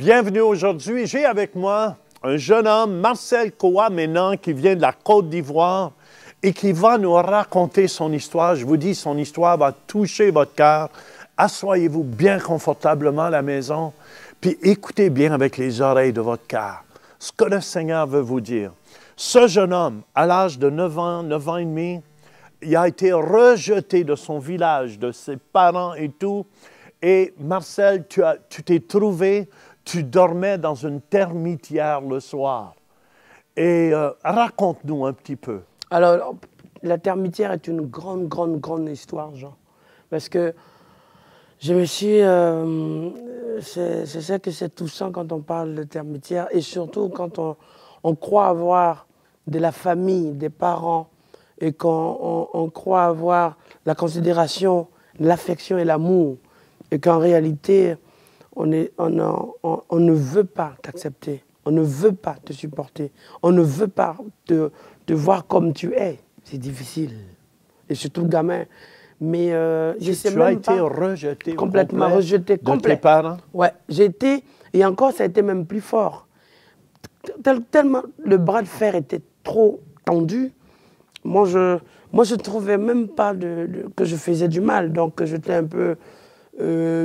Bienvenue aujourd'hui. J'ai avec moi un jeune homme, Marcel Koa-Ménan, qui vient de la Côte d'Ivoire et qui va nous raconter son histoire. Je vous dis, son histoire va toucher votre cœur. Assoyez-vous bien confortablement à la maison, puis écoutez bien avec les oreilles de votre cœur ce que le Seigneur veut vous dire. Ce jeune homme, à l'âge de 9 ans et demi, il a été rejeté de son village, de ses parents et tout. Et Marcel, tu t'es trouvé, tu dormais dans une termitière le soir. Et raconte-nous un petit peu. Alors, la termitière est une grande histoire, Jean. Parce que je me suis... c'est ça que c'est touchant quand on parle de termitière. Et surtout quand on croit avoir de la famille, des parents, et quand on croit avoir la considération, l'affection et l'amour, et qu'en réalité, on ne veut pas t'accepter, on ne veut pas te supporter, on ne veut pas te voir comme tu es. C'est difficile. Et surtout le gamin. Mais je sais même pas... Tu as été rejeté complètement rejeté, de tes parents? Ouais, j'ai été... Et encore, ça a été même plus fort. Tellement le bras de fer était trop tendu. Moi, je trouvais même pas que je faisais du mal. Donc, j'étais un peu...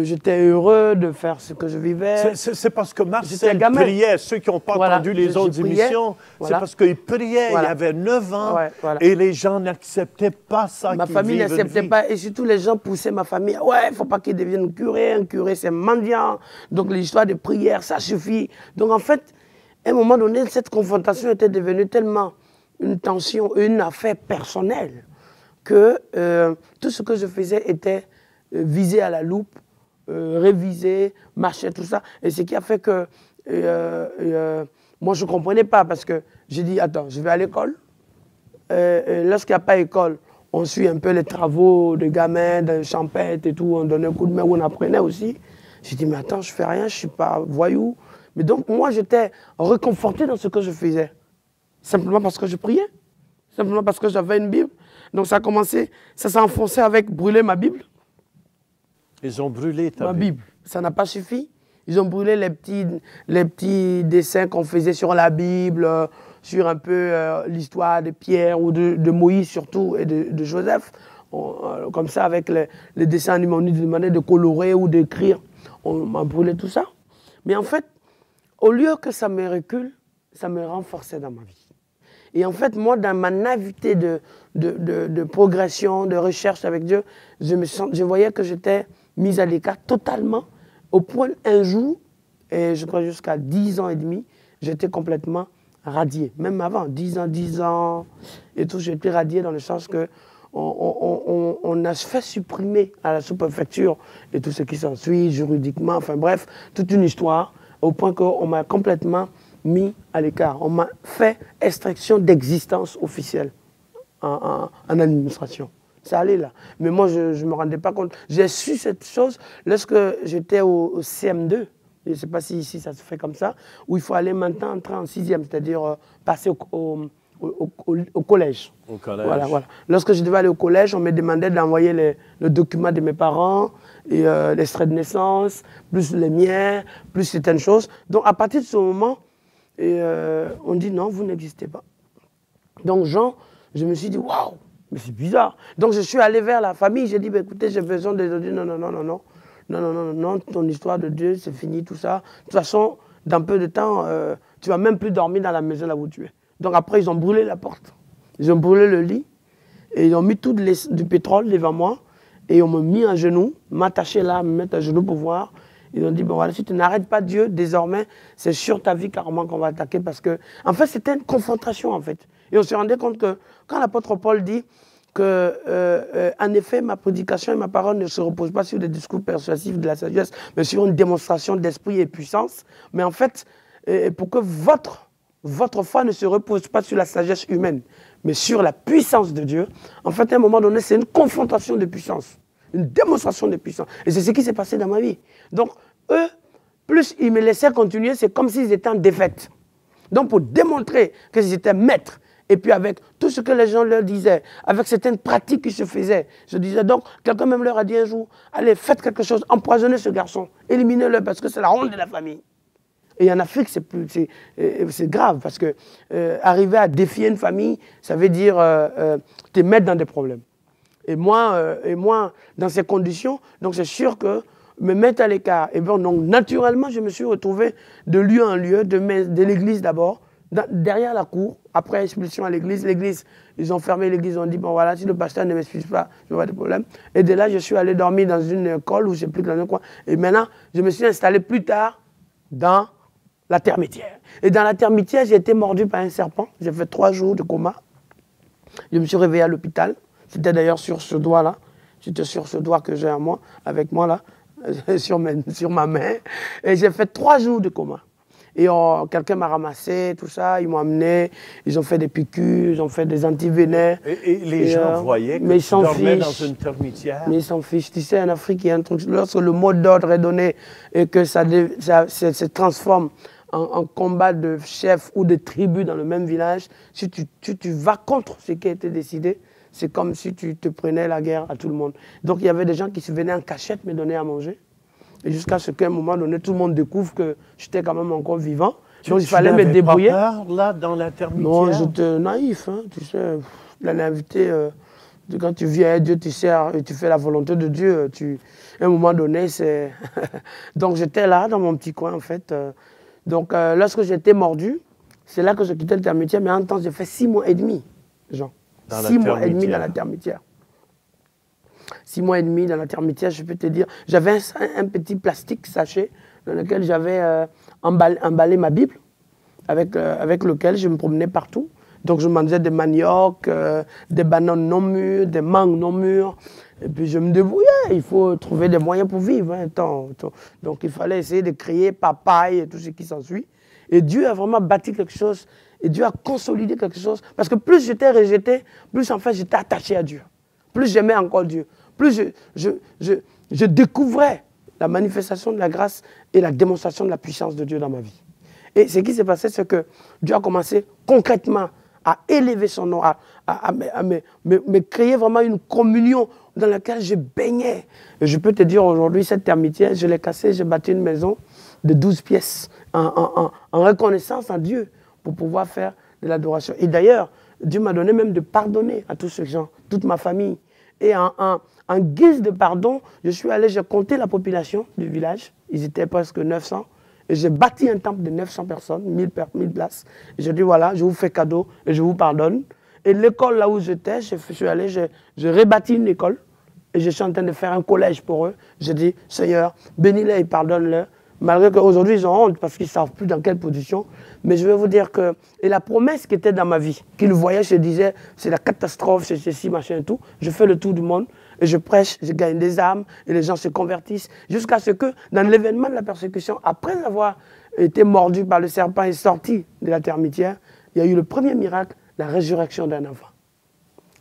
j'étais heureux de faire ce que je vivais. C'est parce que Marcel priait. Ceux qui n'ont pas entendu les autres émissions, c'est parce qu'il priait. Il avait 9 ans et les gens n'acceptaient pas ça. Ma famille n'acceptait pas. Et surtout, les gens poussaient ma famille. Ouais, il ne faut pas qu'il devienne curé. Un curé, c'est mendiant. Donc, l'histoire de prière, ça suffit. Donc, en fait, à un moment donné, cette confrontation était devenue tellement une tension, une affaire personnelle, que tout ce que je faisais était visé à la loupe, révisé, marcher, tout ça. Et ce qui a fait que moi, je ne comprenais pas parce que j'ai dit, attends, je vais à l'école. Lorsqu'il n'y a pas d'école, on suit un peu les travaux de gamins, de champettes et tout, on donnait un coup de main, on apprenait aussi. J'ai dit, mais attends, je ne fais rien, je ne suis pas voyou. Mais donc, moi, j'étais réconforté dans ce que je faisais. Simplement parce que je priais, simplement parce que j'avais une Bible. Donc, ça a commencé, ça s'est enfoncé avec brûler ma Bible. Ils ont brûlé ta Bible. Ça n'a pas suffi. Ils ont brûlé les petits dessins qu'on faisait sur la Bible, sur un peu l'histoire de Pierre ou de Moïse surtout et de Joseph. Comme ça, avec les dessins animés, on nous demandait de colorer ou d'écrire. On m'a brûlé tout ça. Mais en fait, au lieu que ça me recule, ça me renforçait dans ma vie. Et en fait, moi, dans ma naïveté de progression, de recherche avec Dieu, je voyais que j'étais mise à l'écart totalement, au point un jour, et je crois jusqu'à 10 ans et demi, j'étais complètement radié. Même avant, 10 ans, et tout, j'étais radié dans le sens que on a fait supprimer à la sous-préfecture et tout ce qui s'ensuit, juridiquement, enfin bref, toute une histoire, au point qu'on m'a complètement mis à l'écart. On m'a fait extraction d'existence officielle en administration. Ça allait là. Mais moi, je ne me rendais pas compte. J'ai su cette chose lorsque j'étais au CM2. Je ne sais pas si ici ça se fait comme ça. Où il faut aller maintenant entrer en 6e, c'est-à-dire passer au collège. Au collège. Voilà. Lorsque je devais aller au collège, on me demandait d'envoyer le document de mes parents, et l'extrait de naissance, plus les miens, plus certaines choses. Donc à partir de ce moment, on dit non, vous n'existez pas. Donc Jean, je me suis dit, waouh! Mais c'est bizarre. Donc je suis allé vers la famille, j'ai dit, bah, écoutez, j'ai besoin de dire non, ton histoire de Dieu, c'est fini, tout ça. De toute façon, dans peu de temps, tu ne vas même plus dormir dans la maison là où tu es. Donc après, ils ont brûlé la porte. Ils ont brûlé le lit, et ils ont mis tout du pétrole devant moi, et on m'a mis à genoux, m'attacher là, me mettre à genoux pour voir. Ils ont dit, bon voilà, si tu n'arrêtes pas Dieu, désormais, c'est sur ta vie carrément qu'on va attaquer, parce que, en fait, c'était une confrontation, en fait. Et on se rendait compte que, quand l'apôtre Paul dit que, en effet, ma prédication et ma parole ne se reposent pas sur des discours persuasifs de la sagesse, mais sur une démonstration d'esprit et puissance. Mais en fait, pour que votre foi ne se repose pas sur la sagesse humaine, mais sur la puissance de Dieu, en fait, à un moment donné, c'est une confrontation de puissance, une démonstration de puissance. Et c'est ce qui s'est passé dans ma vie. Donc, eux, plus ils me laissaient continuer, c'est comme s'ils étaient en défaite. Donc, pour démontrer qu'ils étaient maîtres, et puis avec tout ce que les gens leur disaient, avec certaines pratiques qui se faisaient, je disais donc, quelqu'un même leur a dit un jour, allez, faites quelque chose, empoisonnez ce garçon, éliminez-le parce que c'est la honte de la famille. Et en Afrique, c'est grave parce que arriver à défier une famille, ça veut dire te mettre dans des problèmes. Et moi, dans ces conditions, donc c'est sûr que me mettre à l'écart. Et bien, donc, naturellement, je me suis retrouvé de lieu en lieu, de l'église d'abord, derrière la cour, après expulsion à l'église. L'église, ils ont fermé l'église, ils ont dit, bon voilà, si le pasteur ne m'expulse pas, je vois des problèmes. Et de là, je suis allé dormir dans une école, ou je ne sais plus dans un coin. Et maintenant, je me suis installé plus tard dans la termitière. Et dans la termitière, j'ai été mordu par un serpent. J'ai fait 3 jours de coma. Je me suis réveillé à l'hôpital. C'était d'ailleurs sur ce doigt-là. C'était sur ce doigt que j'ai à moi, avec moi là, sur ma main. Et j'ai fait 3 jours de coma. Et quelqu'un m'a ramassé, tout ça, ils m'ont amené, ils ont fait des piqûres, ils ont fait des antivénins. Et les gens voyaient que tu dormais dans une termitière? Mais ils s'en fichent. Tu sais, en Afrique, il y a un truc, lorsque le mot d'ordre est donné et que ça se transforme en combat de chefs ou de tribus dans le même village, si tu vas contre ce qui a été décidé, c'est comme si tu te prenais la guerre à tout le monde. Donc il y avait des gens qui se venaient en cachette me donner à manger. Et jusqu'à ce qu'à un moment donné, tout le monde découvre que j'étais quand même encore vivant. Donc il fallait me débrouiller. Tu n'avais pas peur, là, dans la termitière? Non, j'étais naïf, hein, tu sais. La naïveté, quand tu viens à Dieu, tu sers et tu fais la volonté de Dieu. À un moment donné, c'est... Donc j'étais là, dans mon petit coin, en fait. Donc lorsque j'étais mordu, c'est là que je quittais le termitière. Mais en même temps, j'ai fait 6 mois et demi, Jean. 6 mois et demi dans la termitière. 6 mois et demi dans la termitière, je peux te dire. J'avais un petit plastique sachet dans lequel j'avais emballé ma Bible, avec lequel je me promenais partout. Donc je mangeais des maniocs, des bananes non mûres, des mangues non mûres. Et puis je me débrouillais. Il faut trouver des moyens pour vivre. Hein. Donc il fallait essayer de créer papaye et tout ce qui s'ensuit. Et Dieu a vraiment bâti quelque chose. Et Dieu a consolidé quelque chose. Parce que plus j'étais rejeté, plus en fait j'étais attaché à Dieu. Plus j'aimais encore Dieu. Plus je découvrais la manifestation de la grâce et la démonstration de la puissance de Dieu dans ma vie. Et ce qui s'est passé, c'est que Dieu a commencé concrètement à élever son nom, à me créer vraiment une communion dans laquelle je baignais. Et je peux te dire aujourd'hui, cette termitière, je l'ai cassée, j'ai bâti une maison de 12 pièces en reconnaissance à Dieu pour pouvoir faire de l'adoration. Et d'ailleurs, Dieu m'a donné même de pardonner à tous ces gens, toute ma famille. Et en guise de pardon, je suis allé, j'ai compté la population du village. Ils étaient presque 900. Et j'ai bâti un temple de 900 personnes, 1000 places. Et j'ai dit, voilà, je vous fais cadeau et je vous pardonne. Et l'école là où j'étais, je suis allé, j'ai rebâti une école. Et je suis en train de faire un collège pour eux. J'ai dit, Seigneur, bénis-les et pardonne-les. Malgré qu'aujourd'hui, ils ont honte parce qu'ils ne savent plus dans quelle position. Mais je vais vous dire que... Et la promesse qui était dans ma vie, qu'ils voyaient, je disais, c'est la catastrophe, c'est ceci, machin et tout. Je fais le tour du monde et je prêche, je gagne des âmes et les gens se convertissent. Jusqu'à ce que, dans l'événement de la persécution, après avoir été mordu par le serpent et sorti de la termitière, il y a eu le premier miracle, la résurrection d'un enfant.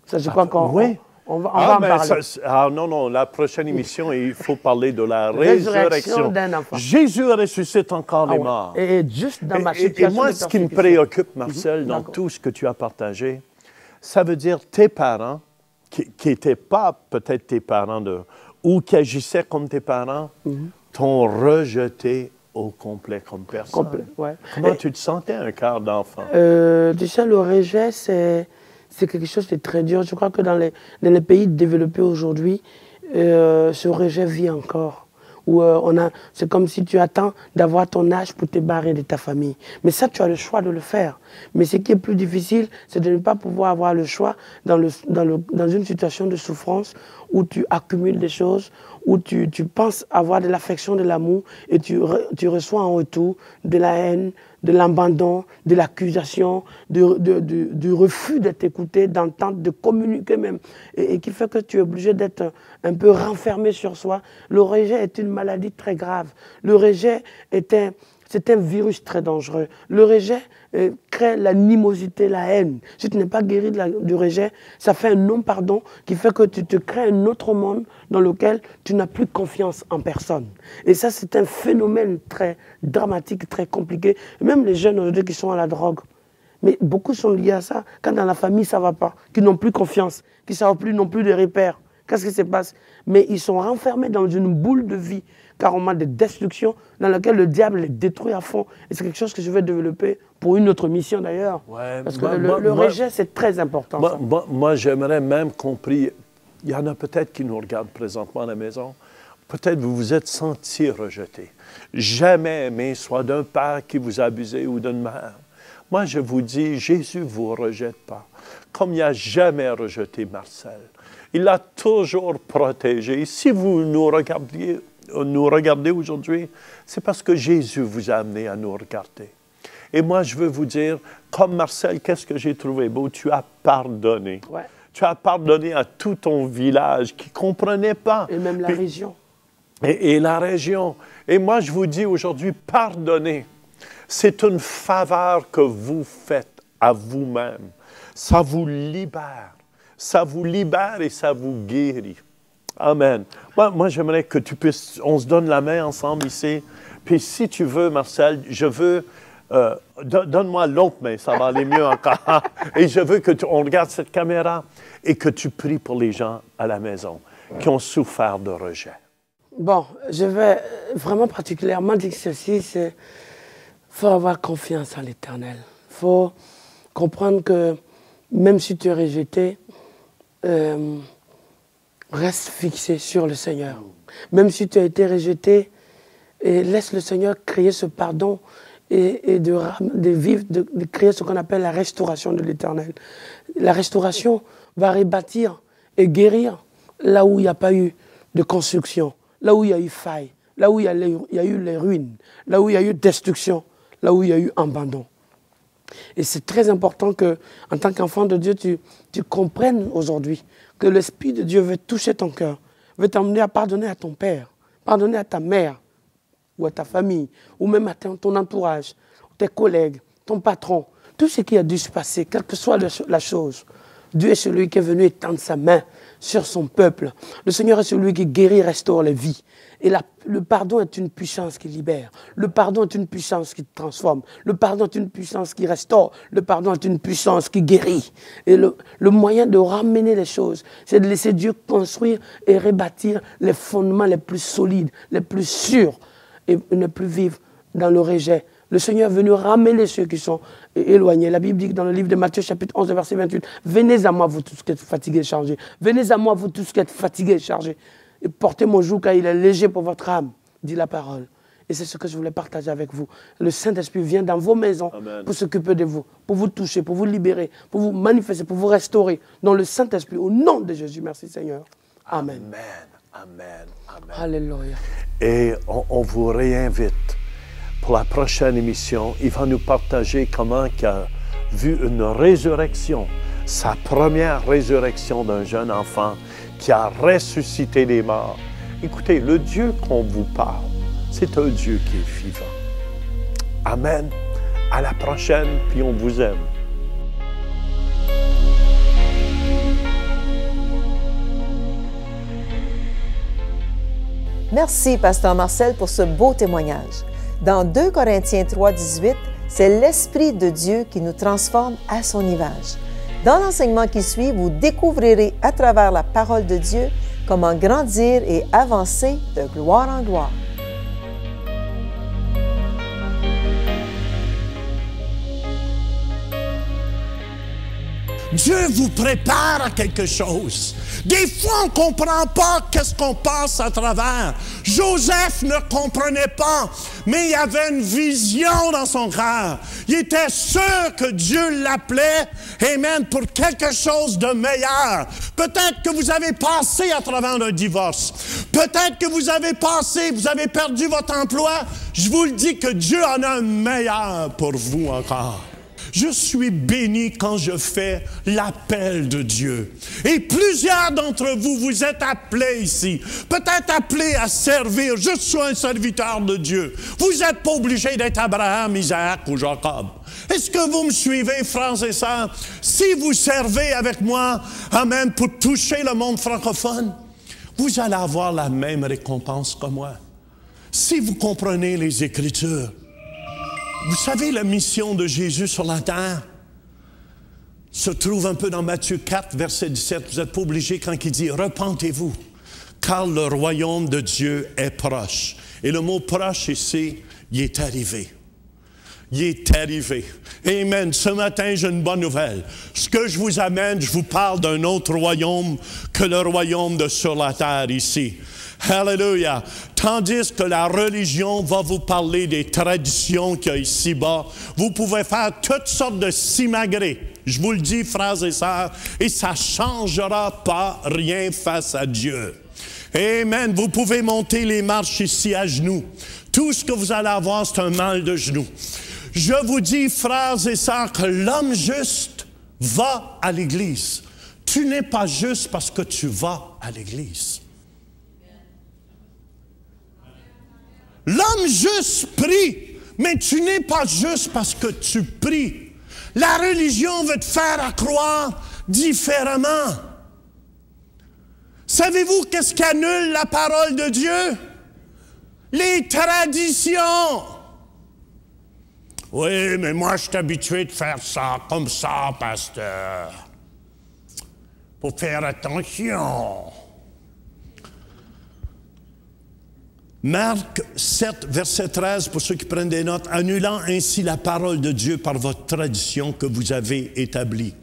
Ça, je crois qu'on... Oui. On va en parler. Non, la prochaine émission, il faut parler de la résurrection d'un enfant. Jésus ressuscite encore les morts. Et juste dans ma situation. Et moi, ce qui me préoccupe, Marcel, dans tout ce que tu as partagé, ça veut dire tes parents, qui n'étaient pas peut-être tes parents, ou qui agissaient comme tes parents, t'ont rejeté au complet comme personne. Ouais. Comment tu te sentais, un cœur d'enfant? Tu sais, le rejet, c'est quelque chose de très dur. Je crois que dans les pays développés aujourd'hui, ce rejet vit encore. C'est comme si tu attends d'avoir ton âge pour te barrer de ta famille. Mais ça, tu as le choix de le faire. Mais ce qui est plus difficile, c'est de ne pas pouvoir avoir le choix dans une situation de souffrance où tu accumules des choses, où tu penses avoir de l'affection, de l'amour, et tu reçois en retour de la haine, de l'abandon, de l'accusation, du refus d'être écouté, d'entendre, de communiquer même, et qui fait que tu es obligé d'être un peu renfermé sur soi. Le rejet est une maladie très grave. Le rejet c'est un virus très dangereux. Le rejet crée l'animosité, la haine. Si tu n'es pas guéri du rejet, ça fait un non-pardon qui fait que tu te crées un autre monde dans lequel tu n'as plus confiance en personne. Et ça, c'est un phénomène très dramatique, très compliqué. Et même les jeunes aujourd'hui qui sont à la drogue, mais beaucoup sont liés à ça. Quand dans la famille, ça ne va pas, qui n'ont plus confiance, qui ne savent plus non plus de repères. Qu'est-ce qui se passe? Mais ils sont renfermés dans une boule de vie carrément de destruction dans laquelle le diable les détruit à fond. Et c'est quelque chose que je vais développer pour une autre mission d'ailleurs. Ouais, parce que le rejet, c'est très important. Moi j'aimerais même compris, il y en a peut-être qui nous regardent présentement à la maison, peut-être vous vous êtes senti rejeté. Jamais aimé, soit d'un père qui vous a abusé ou d'une mère. Moi, je vous dis, Jésus ne vous rejette pas, comme il n'a jamais rejeté Marcel. Il l'a toujours protégé. Si vous nous regardez aujourd'hui, c'est parce que Jésus vous a amené à nous regarder. Et moi, je veux vous dire, comme Marcel, qu'est-ce que j'ai trouvé beau? Tu as pardonné. Ouais. Tu as pardonné à tout ton village qui ne comprenait pas. Et même la région. Et la région. Et moi, je vous dis aujourd'hui, pardonnez. C'est une faveur que vous faites à vous-même. Ça vous libère. Ça vous libère et ça vous guérit. Amen. Moi j'aimerais que tu puisses... On se donne la main ensemble ici. Puis si tu veux, Marcel, je veux... donne-moi l'autre main, ça va aller mieux encore. Et je veux qu'on regarde cette caméra et que tu pries pour les gens à la maison qui ont souffert de rejet. Bon, je vais vraiment particulièrement dire ceci, c'est... Il faut avoir confiance en l'Éternel. Il faut comprendre que même si tu es rejeté, reste fixé sur le Seigneur. Même si tu as été rejeté, laisse le Seigneur créer ce pardon et de créer ce qu'on appelle la restauration de l'Éternel. La restauration va rebâtir et guérir là où il n'y a pas eu de construction, là où il y a eu faille, là où il y a eu les ruines, là où il y a eu destruction, là où il y a eu abandon. Et c'est très important que, en tant qu'enfant de Dieu, tu comprennes aujourd'hui que l'Esprit de Dieu veut toucher ton cœur, veut t'emmener à pardonner à ton père, pardonner à ta mère, ou à ta famille, ou même à ton entourage, tes collègues, ton patron, tout ce qui a dû se passer, quelle que soit la chose. Dieu est celui qui est venu étendre sa main sur son peuple. Le Seigneur est celui qui guérit, restaure les vies. Et le pardon est une puissance qui libère. Le pardon est une puissance qui transforme. Le pardon est une puissance qui restaure. Le pardon est une puissance qui guérit. Et le moyen de ramener les choses, c'est de laisser Dieu construire et rebâtir les fondements les plus solides, les plus sûrs, et ne plus vivre dans le rejet. Le Seigneur est venu ramener ceux qui sont éloignés. La Bible dit dans le livre de Matthieu, chapitre 11, verset 28, « Venez à moi, vous tous qui êtes fatigués et chargés. Venez à moi, vous tous qui êtes fatigués et chargés. Et portez mon joug car il est léger pour votre âme, dit la parole. » Et c'est ce que je voulais partager avec vous. Le Saint-Esprit vient dans vos maisons pour s'occuper de vous, pour vous toucher, pour vous libérer, pour vous manifester, pour vous restaurer. Dans le Saint-Esprit, au nom de Jésus, merci Seigneur. Amen. Amen. Alléluia. Et on vous réinvite pour la prochaine émission. Il va nous partager comment il a vu une résurrection, sa première résurrection d'un jeune enfant qui a ressuscité des morts. Écoutez, le Dieu qu'on vous parle, c'est un Dieu qui est vivant. Amen. À la prochaine, puis on vous aime. Merci, Pasteur Marcel, pour ce beau témoignage. Dans 2 Corinthiens 3, 18, c'est l'Esprit de Dieu qui nous transforme à son image. Dans l'enseignement qui suit, vous découvrirez à travers la parole de Dieu comment grandir et avancer de gloire en gloire. Dieu vous prépare à quelque chose. Des fois, on ne comprend pas qu'est-ce qu'on passe à travers. Joseph ne comprenait pas, mais il avait une vision dans son cœur. Il était sûr que Dieu l'appelait, amen, pour quelque chose de meilleur. Peut-être que vous avez passé à travers un divorce. Peut-être que vous avez perdu votre emploi. Je vous le dis que Dieu en a un meilleur pour vous encore. Je suis béni quand je fais l'appel de Dieu. Et plusieurs d'entre vous, vous êtes appelés ici. Peut-être appelés à servir. Je suis un serviteur de Dieu. Vous n'êtes pas obligés d'être Abraham, Isaac ou Jacob. Est-ce que vous me suivez, frères et sœurs? Si vous servez avec moi, amen, pour toucher le monde francophone, vous allez avoir la même récompense que moi. Si vous comprenez les Écritures, vous savez, la mission de Jésus sur la terre se trouve un peu dans Matthieu 4, verset 17. Vous n'êtes pas obligé quand il dit « Repentez-vous, car le royaume de Dieu est proche. » Et le mot proche ici, il est arrivé. Il est arrivé. Amen. Ce matin, j'ai une bonne nouvelle. Ce que je vous amène, je vous parle d'un autre royaume que le royaume de sur la terre ici. Alléluia. Tandis que la religion va vous parler des traditions qu'il y a ici-bas, vous pouvez faire toutes sortes de simagrées. Je vous le dis, frères et sœurs, et ça ne changera pas rien face à Dieu. Amen. Vous pouvez monter les marches ici à genoux. Tout ce que vous allez avoir, c'est un mal de genoux. Je vous dis, frères et sœurs, que l'homme juste va à l'Église. Tu n'es pas juste parce que tu vas à l'Église. L'homme juste prie, mais tu n'es pas juste parce que tu pries. La religion veut te faire croire différemment. Savez-vous qu'est-ce qui annule la parole de Dieu? Les traditions. Oui, mais moi, je suis habitué de faire ça comme ça, pasteur. Faut faire attention. Marc 7, verset 13, pour ceux qui prennent des notes, annulant ainsi la parole de Dieu par votre tradition que vous avez établie.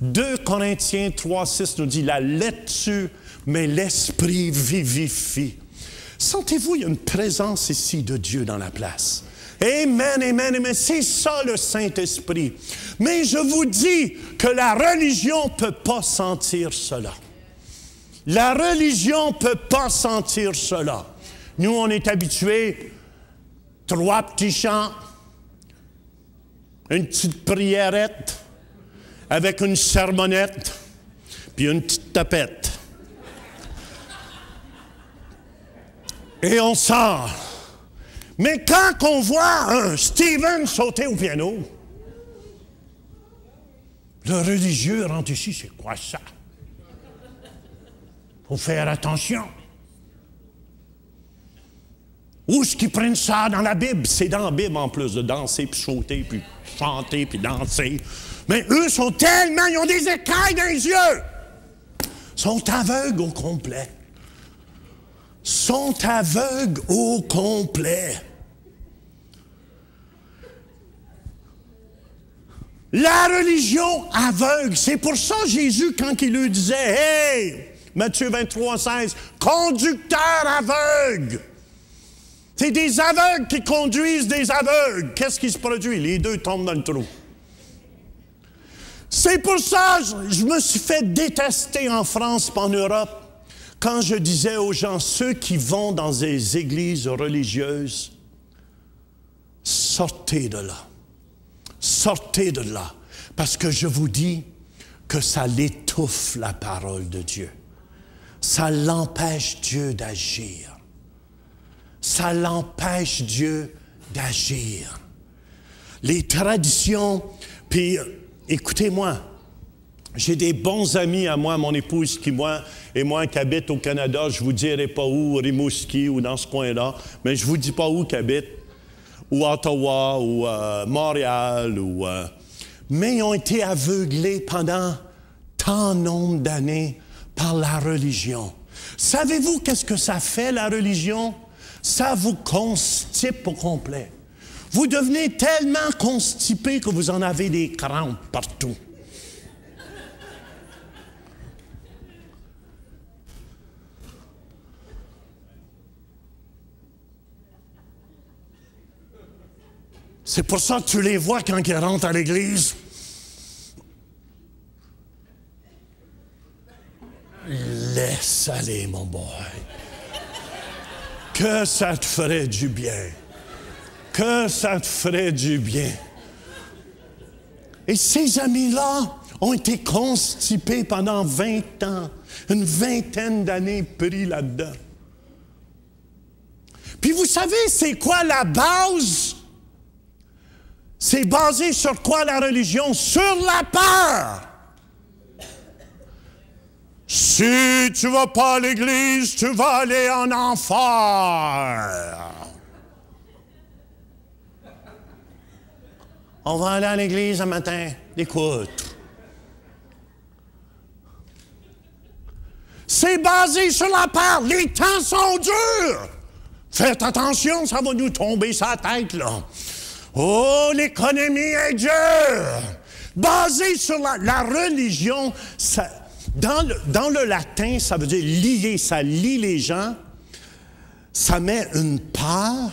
2 Corinthiens 3, 6 nous dit, la lecture, mais l'esprit vivifie. Sentez-vous, il y a une présence ici de Dieu dans la place. Amen, amen, amen. C'est ça le Saint-Esprit. Mais je vous dis que la religion ne peut pas sentir cela. La religion ne peut pas sentir cela. Nous, on est habitués, 3 petits chants, une petite priérette, avec une sermonnette, puis une petite tapette. Et on sort. Mais quand on voit un Steven sauter au piano, le religieux rentre ici, c'est quoi ça? Il faut faire attention. Où est-ce qu'ils prennent ça dans la Bible? C'est dans la Bible en plus, de danser, puis sauter, puis chanter, puis danser. Mais eux sont tellement, ils ont des écailles dans les yeux. Ils sont aveugles au complet. Sont aveugles au complet. La religion aveugle. C'est pour ça Jésus, quand il lui disait, « Hey, Matthieu 23, 16, conducteur aveugle. » C'est des aveugles qui conduisent des aveugles. Qu'est-ce qui se produit? Les deux tombent dans le trou. C'est pour ça que je me suis fait détester en France et en Europe quand je disais aux gens, ceux qui vont dans des églises religieuses, sortez de là. Sortez de là. Parce que je vous dis que ça l'étouffe la parole de Dieu. Ça l'empêche Dieu d'agir. Ça l'empêche Dieu d'agir. Les traditions, puis écoutez-moi, j'ai des bons amis à moi, mon épouse qui habite au Canada, je ne vous dirai pas où, Rimouski ou dans ce coin-là, mais je ne vous dis pas où qu'habite, ou Ottawa, ou Montréal, mais ils ont été aveuglés pendant tant nombre d'années par la religion. Savez-vous qu'est-ce que ça fait, la religion? Ça vous constipe au complet. Vous devenez tellement constipé que vous en avez des crampes partout. C'est pour ça que tu les vois quand ils rentrent à l'église. Laisse aller, mon boy. Que ça te ferait du bien. Que ça te ferait du bien. Et ces amis-là ont été constipés pendant 20 ans. Une vingtaine d'années pris là-dedans. Puis vous savez, c'est quoi la base? C'est basé sur quoi la religion? Sur la peur. Si tu ne vas pas à l'église, tu vas aller en enfer. On va aller à l'église un matin. Écoute. C'est basé sur la peur. Les temps sont durs. Faites attention, ça va nous tomber sur la tête, là. Oh, l'économie est dure! Basée sur la religion, ça, dans le latin, ça veut dire lier, ça lie les gens, ça met une peur.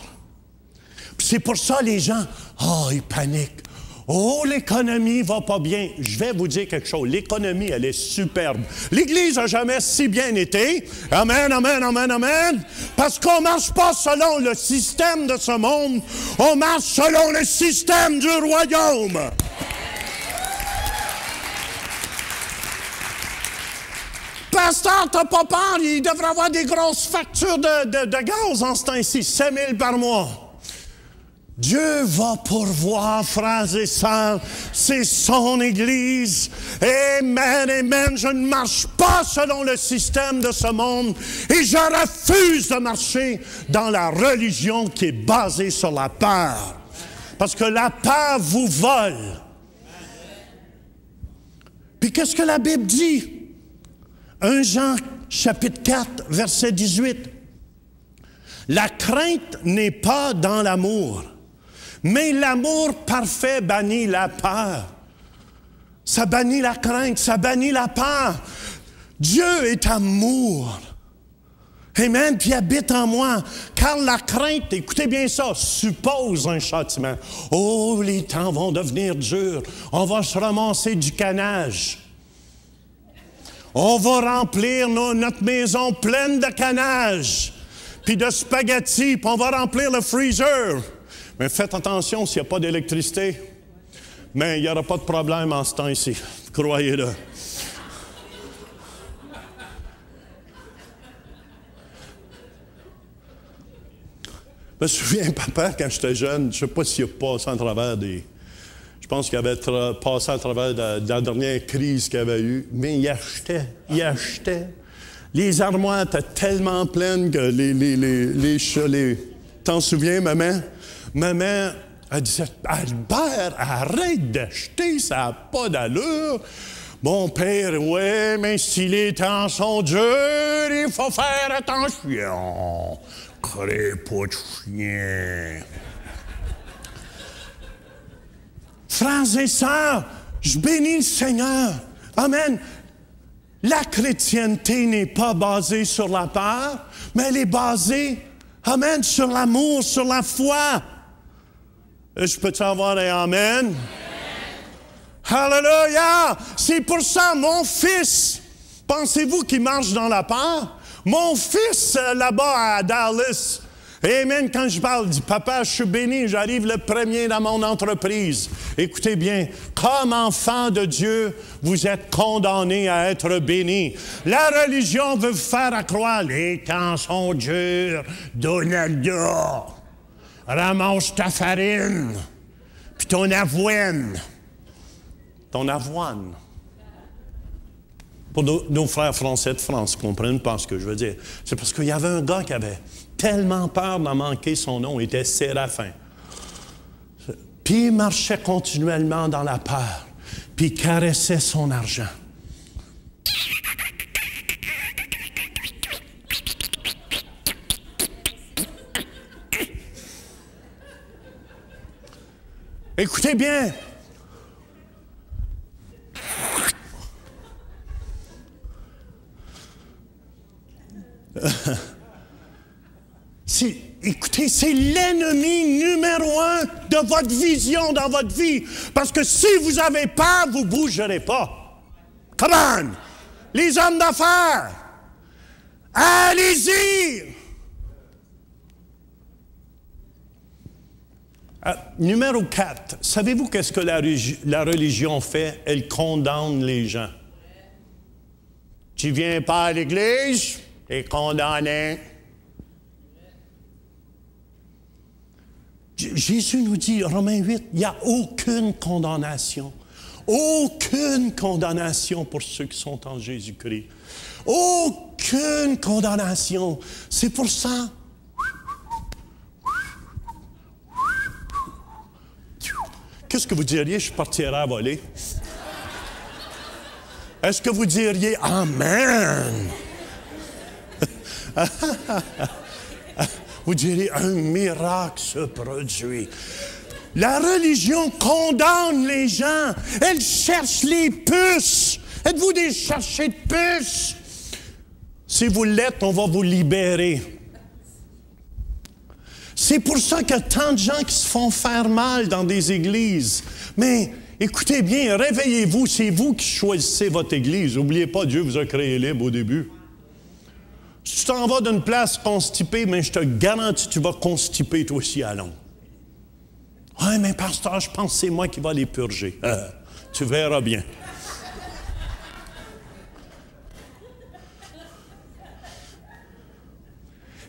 C'est pour ça les gens, ils paniquent. Oh, l'économie va pas bien. Je vais vous dire quelque chose. L'économie, elle est superbe. L'Église n'a jamais si bien été. Amen, amen, amen, amen. Parce qu'on marche pas selon le système de ce monde. On marche selon le système du royaume. Pasteur, t'as pas peur? Il devrait avoir des grosses factures de gaz en ce temps-ci. 5 000 par mois. Dieu va pourvoir, frères et sœurs, c'est son Église. Amen, amen. Je ne marche pas selon le système de ce monde et je refuse de marcher dans la religion qui est basée sur la peur. Parce que la peur vous vole. Puis qu'est-ce que la Bible dit? 1 Jean, chapitre 4, verset 18. La crainte n'est pas dans l'amour. Mais l'amour parfait bannit la peur. Ça bannit la crainte, ça bannit la peur. Dieu est amour. Amen, puis habite en moi. Car la crainte, écoutez bien ça, suppose un châtiment. Oh, les temps vont devenir durs. On va se ramasser du canage. On va remplir notre maison pleine de canage, puis de spaghettis, puis on va remplir le freezer. Mais faites attention s'il n'y a pas d'électricité. Mais il n'y aura pas de problème en ce temps-ci. Croyez-le. Je me souviens, papa, quand j'étais jeune, je ne sais pas s'il a passé à travers des... Je pense qu'il avait passé à travers de la dernière crise qu'il avait eue. Mais il achetait. Les armoires étaient tellement pleines que les t'en souviens, maman? Maman, elle disait, Albert, arrête d'acheter, ça n'a pas d'allure. Mon père, oui, mais si les temps sont durs, il faut faire attention. Crée pas de chien. Frères et sœurs, je bénis le Seigneur. Amen. La chrétienté n'est pas basée sur la peur, mais elle est basée, amen, sur l'amour, sur la foi. Je peux-tu avoir un amen? Hallelujah! C'est pour ça, mon fils, pensez-vous qu'il marche dans la peur? Mon fils, là-bas à Dallas, amen, quand je parle, dit, papa, je suis béni, j'arrive le premier dans mon entreprise. Écoutez bien, comme enfant de Dieu, vous êtes condamnés à être bénis. La religion veut vous faire croire, les temps sont durs, Donaldo. Ramasse ta farine, puis ton avoine. Ton avoine. Pour nos frères français de France, comprennent pas ce que je veux dire. C'est parce qu'il y avait un gars qui avait tellement peur d'en manquer son nom, il était Séraphin. Puis il marchait continuellement dans la peur, puis il caressait son argent. Écoutez bien. Écoutez, c'est l'ennemi numéro 1 de votre vision dans votre vie. Parce que si vous avez peur, vous ne bougerez pas. Come on! Les hommes d'affaires, allez-y! Numéro 4, savez-vous qu'est-ce que la religion fait? Elle condamne les gens. Tu viens pas à l'église, tu es condamné. Jésus nous dit, Romains 8, il n'y a aucune condamnation. Aucune condamnation pour ceux qui sont en Jésus-Christ. Aucune condamnation. C'est pour ça. Qu'est-ce que vous diriez, je partirais à voler? Est-ce que vous diriez, Amen? vous direz, un miracle se produit. La religion condamne les gens. Elle cherche les puces. Êtes-vous des chercheurs de puces? Si vous l'êtes, on va vous libérer. C'est pour ça qu'il y a tant de gens qui se font faire mal dans des églises. Mais écoutez bien, réveillez-vous, c'est vous qui choisissez votre église. N'oubliez pas, Dieu vous a créé libre au début. Si tu t'en vas d'une place constipée, mais je te garantis, tu vas constiper toi aussi à long. Oui, mais pasteur, je pense que c'est moi qui va les purger. Tu verras bien.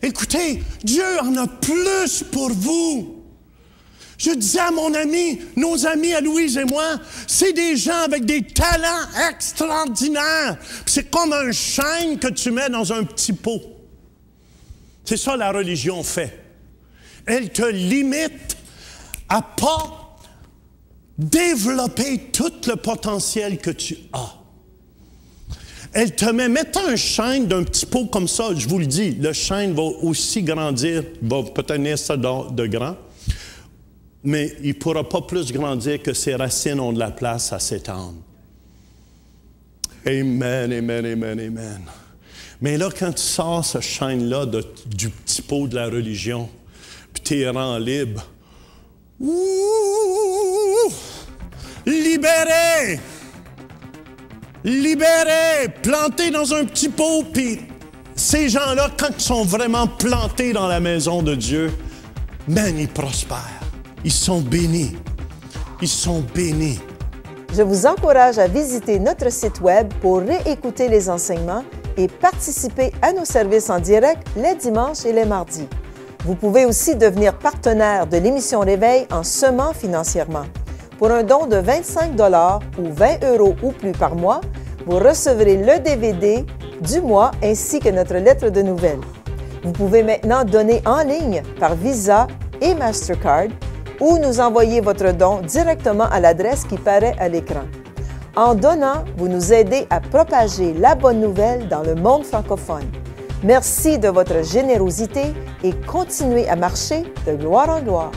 Écoutez, Dieu en a plus pour vous. Je disais à mon ami, nos amis à Louise et moi, c'est des gens avec des talents extraordinaires. C'est comme un chêne que tu mets dans un petit pot. C'est ça la religion fait. Elle te limite à pas développer tout le potentiel que tu as. Elle te met, mettez un chêne d'un petit pot comme ça, je vous le dis, le chêne va aussi grandir, va peut-être naître ça de grand, mais il ne pourra pas plus grandir que ses racines ont de la place à s'étendre. Amen, amen, amen, amen. Mais là, quand tu sors ce chêne-là du petit pot de la religion, puis tu es rend libre, libéré! Libérés, plantés dans un petit pot, puis ces gens-là, quand ils sont vraiment plantés dans la maison de Dieu, man, ils prospèrent. Ils sont bénis. Ils sont bénis. Je vous encourage à visiter notre site Web pour réécouter les enseignements et participer à nos services en direct les dimanches et les mardis. Vous pouvez aussi devenir partenaire de l'émission Réveil en semant financièrement. Pour un don de 25 $ ou 20 € ou plus par mois, vous recevrez le DVD du mois ainsi que notre lettre de nouvelles. Vous pouvez maintenant donner en ligne par Visa et Mastercard ou nous envoyer votre don directement à l'adresse qui paraît à l'écran. En donnant, vous nous aidez à propager la bonne nouvelle dans le monde francophone. Merci de votre générosité et continuez à marcher de gloire en gloire.